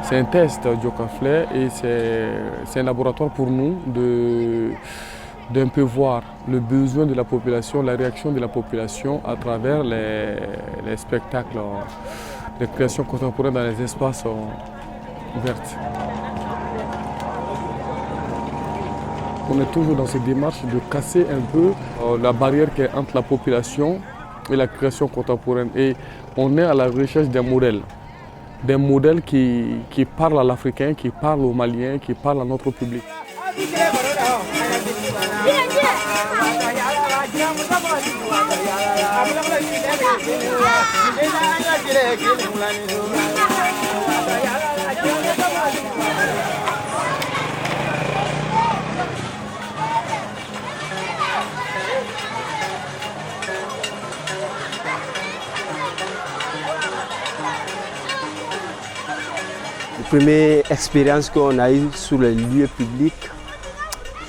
C'est un test Jokaflé et c'est un laboratoire pour nous d'un peu voir le besoin de la population, la réaction de la population à travers les spectacles, les créations contemporaines dans les espaces ouverts. On est toujours dans cette démarche de casser un peu la barrière qui est entre la population et la création contemporaine. Et on est à la recherche d'un modèle. Des modèles qui parlent à l'Africain, qui parlent aux Maliens, qui parlent à notre public. La première expérience qu'on a eue sur les lieux publics,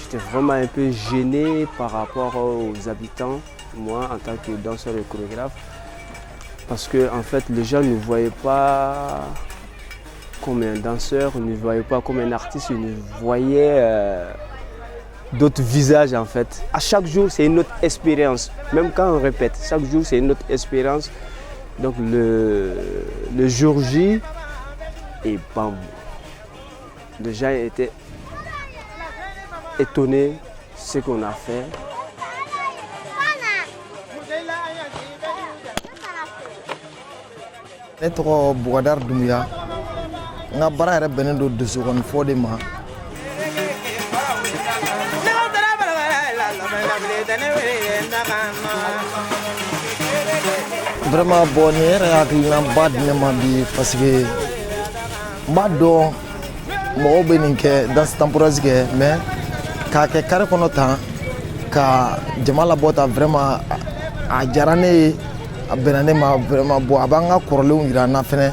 j'étais vraiment un peu gêné par rapport aux habitants, moi en tant que danseur et chorégraphe, parce que en fait les gens ne voyaient pas comme un danseur, ne voyaient pas comme un artiste, ils ne voyaient d'autres visages en fait. À chaque jour c'est une autre expérience, même quand on répète, chaque jour c'est une autre expérience. Donc le jour J, et bam, les gens étaient étonnés de ce qu'on a fait. Ne tɔgɔ Bougadar Doumbouya, n ka baara yɛrɛ bɛnnen don dosokɔnifɔ de ma. Vraiment bon, nin yɛrɛ hakilinaba di ne ma bi parce que n b'a dɔn mɔgɔw bɛ nin kɛ danse temporaire kɛ mais k'a kɛ carré kɔnɔ tan ka jama labɔ tan vraiment a diyara ne ye. A bɛnna ne ma vraiment bon a b'an ka kɔrɔlenw yira an na fɛnɛ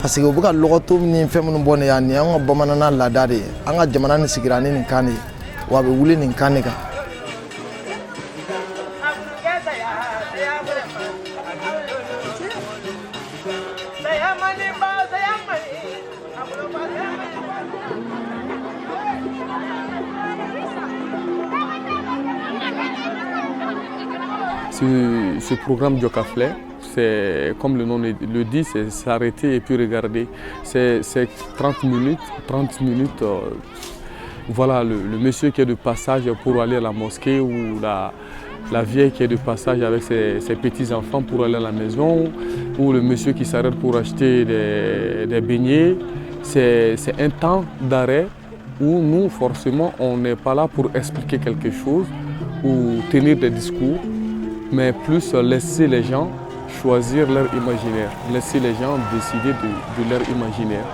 parce que u bɛ ka lɔgɔto ni fɛn minnu bɔ ne yan nin y'an ka bamanana laada de ye an ka jamana nin sigira ni nin kan de ye wa a bɛ wuli nin kan de kan. Ce programme Jokaflé, c'est comme le nom le dit, c'est s'arrêter et puis regarder. C'est 30 minutes. Voilà le monsieur qui est de passage pour aller à la mosquée ou la vieille qui est de passage avec ses petits-enfants pour aller à la maison ou le monsieur qui s'arrête pour acheter des beignets. C'est un temps d'arrêt où nous, forcément, on n'est pas là pour expliquer quelque chose ou tenir des discours, mais plus laisser les gens choisir leur imaginaire, laisser les gens décider de leur imaginaire.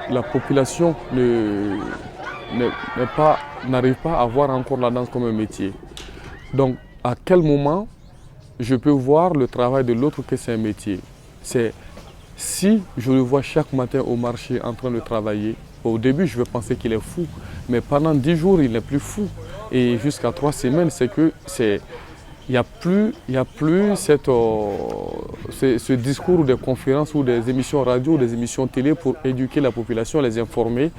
La population n'arrive pas à voir encore la danse comme un métier. Donc, à quel moment je peux voir le travail de l'autre que c'est un métier? C'est si je le vois chaque matin au marché en train de travailler, au début je vais penser qu'il est fou, mais pendant 10 jours il n'est plus fou. Et jusqu'à 3 semaines, c'est que il n'y a plus ce discours des conférences ou des émissions radio ou des émissions télé pour éduquer la population, les informer,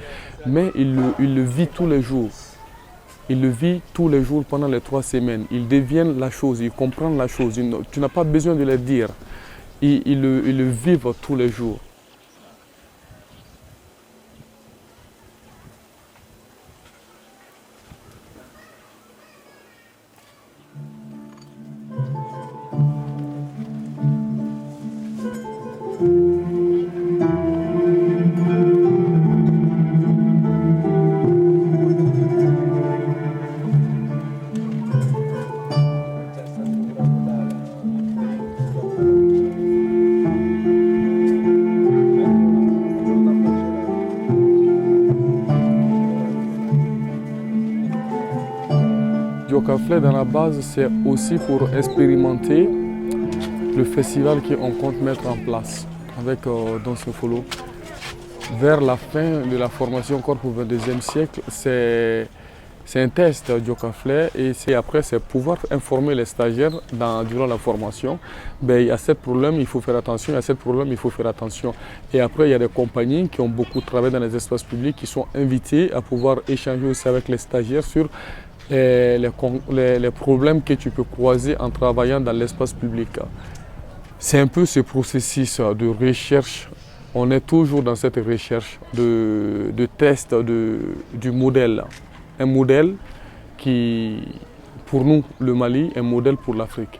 mais il le vit tous les jours. Il le vit tous les jours pendant les 3 semaines. Ils deviennent la chose, ils comprennent la chose. Tu n'as pas besoin de le dire. Ils le vivent tous les jours. Jokaflet, dans la base, c'est aussi pour expérimenter le festival qu'on compte mettre en place avec Danse Follow. Vers la fin de la formation encore pour le 22e siècle, c'est un test Jokaflet et après c'est pouvoir informer les stagiaires durant la formation. Ben, il y a ce problème, il faut faire attention, il y a ce problème, il faut faire attention. Et après il y a des compagnies qui ont beaucoup travaillé dans les espaces publics qui sont invitées à pouvoir échanger aussi avec les stagiaires sur les problèmes que tu peux croiser en travaillant dans l'espace public. C'est un peu ce processus de recherche. On est toujours dans cette recherche de test du modèle. Un modèle qui, pour nous, le Mali, est un modèle pour l'Afrique.